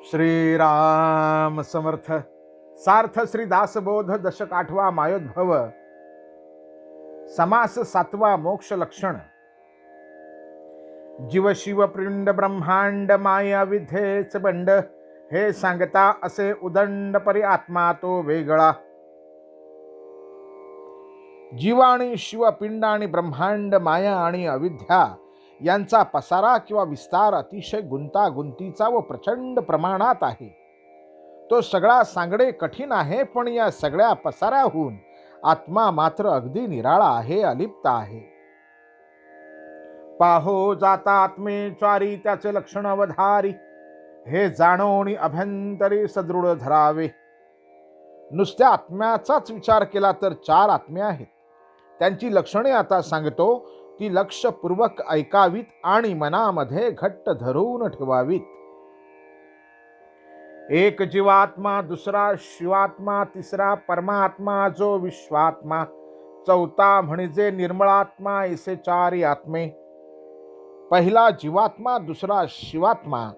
श्रीराम समर्थ. सार्थ श्री दासबोध दशक 8वा मायोद्भव समास 7वा मोक्ष लक्षण. जीव शिव पिंड ब्रह्मांड माया विधेच बंड, हे सांगता असे उदंड परी आत्मा तो वेगळा. जीव आणि शिव पिंड आणि ब्रह्मांड माया आणि अविद्या यांचा पसारा किंवा विस्तार अतिशय गुंतागुंतीचा व प्रचंड प्रमाणात आहे. तो सगळा सांगणे कठीण आहे, पण या सगळ्या पसाऱ्याहून आत्मा मात्र अगदी निराळा आहे, अलिप्त आहे. पाहो जाता आत्मेचारी त्याचे लक्षण अवधारी, हे जाणवणी अभ्यंतरी सदृढ धरावे. नुसत्या आत्म्याचाच विचार केला तर 4 आत्मे आहेत. त्यांची लक्षणे आता सांगतो. ती लक्षपूर्वक ऐकावीत आणि मनामध्ये घट्ट धरून ठेवावीत. एक जीवात्मा, दुसरा शिवात्मा, तिसरा परमात्मा जो विश्वात्मा, चौथा म्हणजे निर्मळात्मा, असे 4 आत्मे. पहिला जीवात्मा, दुसरा शिवात्मा,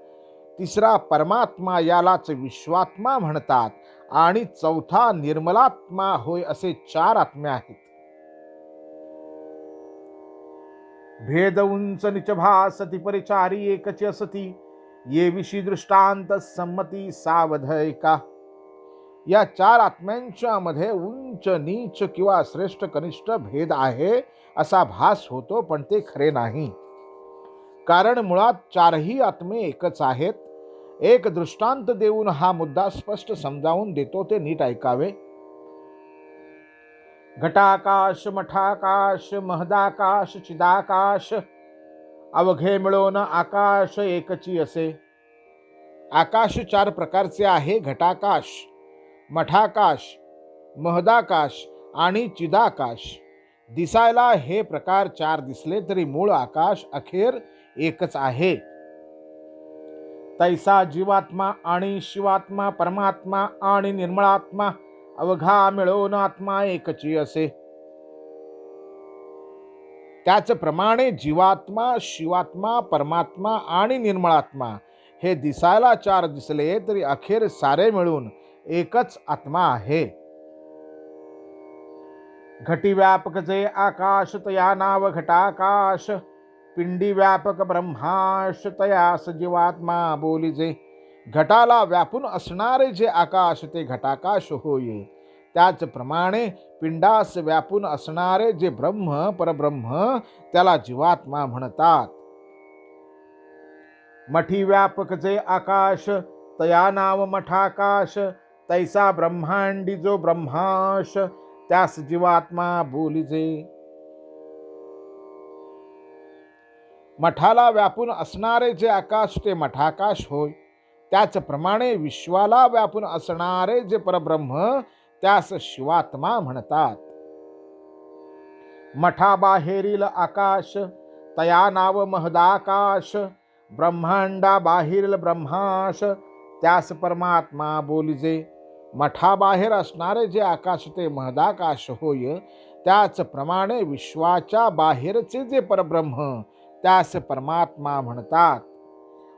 तिसरा परमात्मा यालाच विश्वात्मा म्हणतात आणि चौथा निर्मलात्मा होय, असे 4 आत्मे आहेत. भेद उंच निच भासती परिचारी एकची असती, ये विषी दृष्टांत संमती सावध ऐका. या 4 आत्म्यांच्या मध्ये उंच नीच किंवा श्रेष्ठ कनिष्ठ भेद आहे असा भास होतो, पण ते खरे नाही. कारण मुळात 4ही आत्मे एकच आहेत. एक दृष्टांत देऊन हा मुद्दा स्पष्ट समजावून देतो, ते नीट ऐकावे. घटाकाश, मठाकाश, महदाकाश, चिदाकाश, अवघे मिळून आकाश एकची असे. आकाश 4 प्रकारचे आहे. घटाकाश, मठाकाश, महदाकाश आणि चिदाकाश. दिसायला हे प्रकार 4 दिसले तरी मूळ आकाश अखेर एकच आहे. तैसा जीवात्मा आणि शिवात्मा, परमात्मा आणि निर्मळात्मा अवघा मिळून आत्मा एकची असे. त्याचप्रमाणे जीवात्मा, शिवात्मा, परमात्मा आणि निर्मळात्मा हे दिसायला 4 दिसले तरी अखेर सारे मिळून एकच आत्मा आहे. घटी व्यापक जे आकाश तया नाव घटाकाश, पिंडी व्यापक ब्रह्माश तयास जीवात्मा बोलिजे. घटाला व्यापून असणारे जे आकाश ते घटाकाश होय. त्याचप्रमाणे पिंडास व्यापून असणारे जे ब्रह्म परब्रह्म त्याला जीवात्मा म्हणतात. मठी व्यापक जे आकाश तया नाव मठाकाश, तैसा ब्रह्मांडी जो ब्रह्माश त्यास जीवात्मा बोलिजे. मठाला व्यापून असणारे जे आकाश ते मठाकाश होय. त्याचप्रमाणे विश्वाला व्यापून असणारे जे परब्रह्म त्यास शिवात्मा म्हणतात. मठाबाहेरील आकाश तया नाव महदाकाश, ब्रह्मांडा बाहेरील ब्रह्माश त्यास परमात्मा बोलिजे. मठाबाहेर असणारे जे आकाश ते महदाकाश होय. त्याचप्रमाणे विश्वाच्या बाहेरचे जे परब्रह्म त्यास परमात्मा म्हणतात.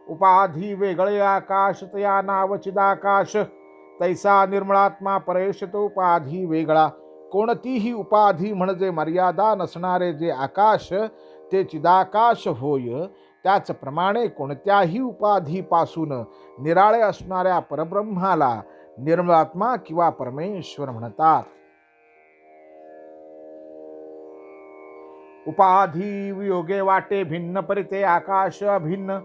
उपाधी वेगळे आकाश तया नाव चिदाकाश, तैसा निर्मळात्मा परेश तो उपाधी वेगळा. कोणतीही उपाधी म्हणजे मर्यादा नसणारे जे आकाश ते चिदाकाश होय. त्याचप्रमाणे कोणत्याही उपाधीपासून निराळे असणाऱ्या परब्रह्माला निर्मळात्मा किंवा परमेश्वर म्हणतात. उपाधी वियोगे वाटे भिन्न परिते आकाश अभिन्न,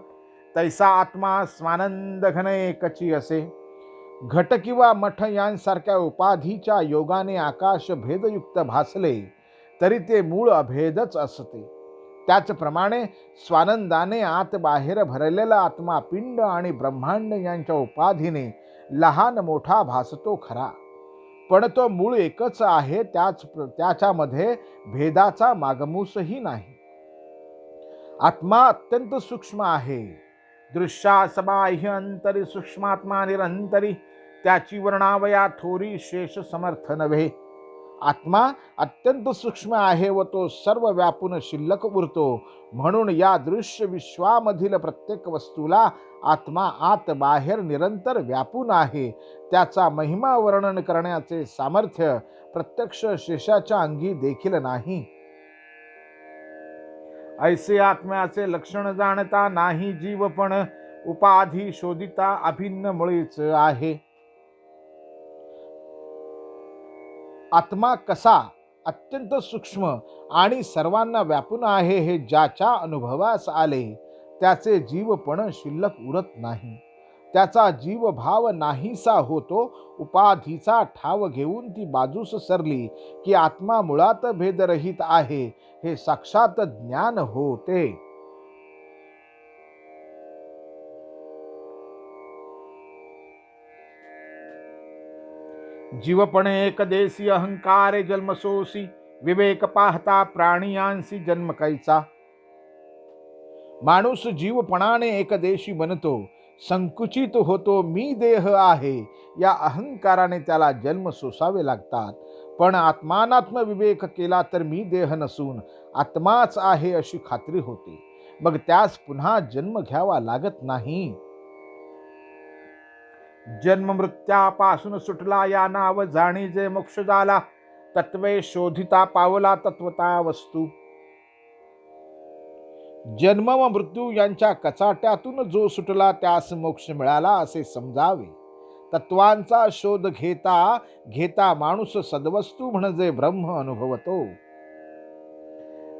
तैसा आत्मा स्वानंद घन एकची असे. घट किंवा मठ यांसारख्या उपाधीच्या योगाने आकाश भेदयुक्त भासले तरी ते मूळ अभेदच असते. त्याचप्रमाणे स्वानंदाने आत बाहेर भरलेला आत्मा पिंड आणि ब्रह्मांड यांच्या उपाधीने लहान मोठा भासतो खरा, पण तो मूळ एकच आहे. त्याच्यामध्ये भेदाचा मागमूसही नाही. आत्मा अत्यंत सूक्ष्म आहे. दृश्यास बाह्य अंतरी सूक्ष्मात्मा निरंतरी, त्याची वर्णावया थोरी शेष समर्थ नव्हे. आत्मा अत्यंत सूक्ष्म आहे व तो सर्व व्यापून शिल्लक उरतो. म्हणून या दृश्य विश्वामधील प्रत्येक वस्तूला आत्मा आत बाहेर निरंतर व्यापून आहे. त्याचा महिमा वर्णन करण्याचे सामर्थ्य प्रत्यक्ष शेषाच्या अंगी देखील नाही. ऐसे आत्म्याचे लक्षण जाणता नाही जीव, पण उपाधी शोधिता अभिन्न मुळीच आहे. आत्मा कसा अत्यंत सूक्ष्म आणि सर्वांना व्यापून आहे हे ज्याच्या अनुभवास आले त्याचे जीवपण शिल्लक उरत नाही. त्याचा जीवभाव नाहीसा होतो. उपाधीचा ठाव घेऊन ती बाजूस सरली की आत्मा मुळात भेदरहित आहे हे साक्षात ज्ञान होते. जीवपणे एकदेशी अहंकारे जन्मसोसी, विवेक पाहता प्राणियांसी जन्म कैचा. माणूस जीवपणाने एकदेशी बनतो, संकुचित होतो. मी देह आहे या अहंकाराने त्याला जन्म सोसावे लागतात. पण आत्मानात्म विवेक केला तर मी देह नसून आत्माच आहे अशी खात्री होते. मग त्यास पुन्हा जन्म घ्यावा लागत नाही. जन्म मृत्यापासून सुटला या नाव जाणी जे मोक्ष झाला. तत्वे शोधिता पावला तत्वता वस्तू. जन्म व मृत्यू यांच्या कचाट्यातून जो सुटला त्यास मोक्ष मिळाला असे समजावे. तत्वांचा शोध घेता घेता माणूस सद्वस्तू म्हणजे ब्रह्म अनुभवतो.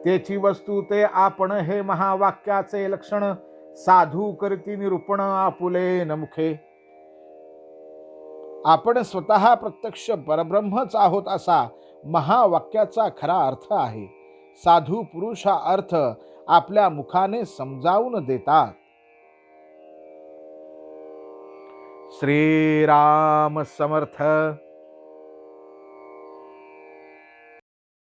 तेची वस्तू ते आपण हे महावाक्याचे लक्षण. साधू करती निरूपण आपुले न मुखे. आपण स्वतः प्रत्यक्ष परब्रह्मच आहोत असा महावाक्याचा खरा अर्थ आहे. साधू पुरुष हा अर्थ आपल्या मुखाने समजावून देतात. श्रीराम समर्थ.